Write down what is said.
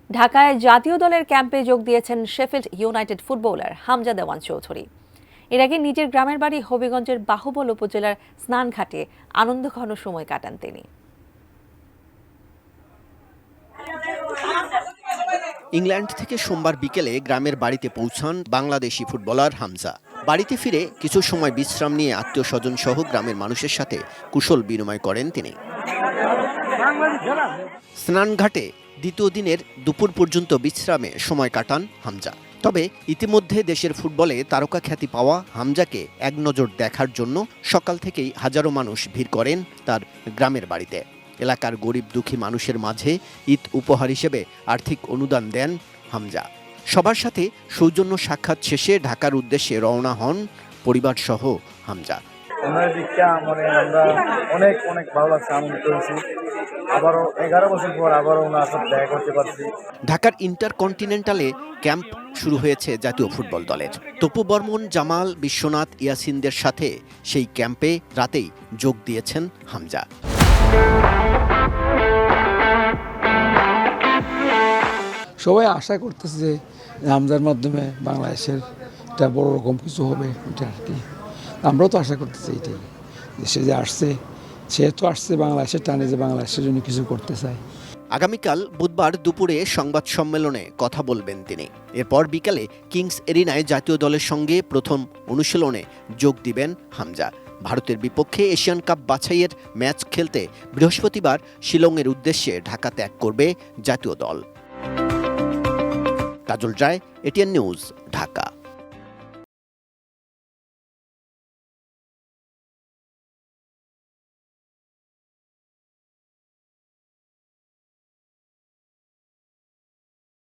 ঢাকায় জাতীয় দলের ক্যাম্পে যোগ দিয়েছেন শেফিল্ড ইউনাইটেড ফুটবলার হামজা দেওয়ান চৌধুরী। এর আগে নিজের গ্রামের বাড়ি হবিগঞ্জের বাহুবল উপজেলার স্নানঘাটে আনন্দঘন সময় কাটান তিনি। ইংল্যান্ড থেকে সোমবার বিকেলে গ্রামের বাড়িতে পৌঁছান বাংলাদেশি ফুটবলার হামজা। বাড়িতে ফিরে কিছু সময় বিশ্রাম নিয়ে আত্মীয় স্বজন সহ গ্রামের মানুষের সাথে কুশল বিনিময় করেন তিনি। স্নানঘাটে দ্বিতীয় দিনের দুপুর পর্যন্ত বিশ্রামে সময় কাটান হামজা। তবে ইতিমধ্যে দেশের ফুটবলে তারকা খ্যাতি পাওয়া হামজাকে এক নজর দেখার জন্য সকাল থেকেই হাজারো মানুষ ভিড় করেন তার গ্রামের বাড়িতে। এলাকার গরিব দুঃখী মানুষের মাঝে ঈদ উপহার হিসেবে আর্থিক অনুদান দেন হামজা। সবার সাথে সৌজন্য সাক্ষাৎ শেষে ঢাকার উদ্দেশ্যে রওনা হন পরিবারসহ হামজা। আমরা অনেক অনেক ভালো লাগছে, আনন্দিত হয়েছি। আবারও 11 বছর পর আবারও ওনার সাথে দেখা করতে পারছি। ঢাকার ইন্টারকন্টিনেন্টালে ক্যাম্প শুরু হয়েছে জাতীয় ফুটবল দলের। তপু বর্মন, জামাল, বিশ্বনাথ, ইয়াসিনদের সাথে সেই ক্যাম্পে রাতেই যোগ দিয়েছেন হামজা। সবাই আশা করতেছে যে হামজার মাধ্যমে বাংলাদেশের একটা বড় রকম কিছু হবে, এটা আর কি। আমরাও তো আশা করতেছি এটাই, সে যে আসছে, সে তো আসছে বাংলাদেশের টানে, যে বাংলাদেশের জন্য কিছু করতে চায়। আগামীকাল বুধবার দুপুরে সংবাদ সম্মেলনে কথা বলবেন তিনি। এরপর বিকালে কিংস এরিনায় জাতীয় দলের সঙ্গে প্রথম অনুশীলনে যোগ দিবেন হামজা। ভারতের বিপক্ষে এশিয়ান কাপ বাছাইয়ের ম্যাচ খেলতে বৃহস্পতিবার শিলংয়ের উদ্দেশ্যে ঢাকা ত্যাগ করবে জাতীয় দল। কাজল রায়, এটিএন নিউজ, ঢাকা।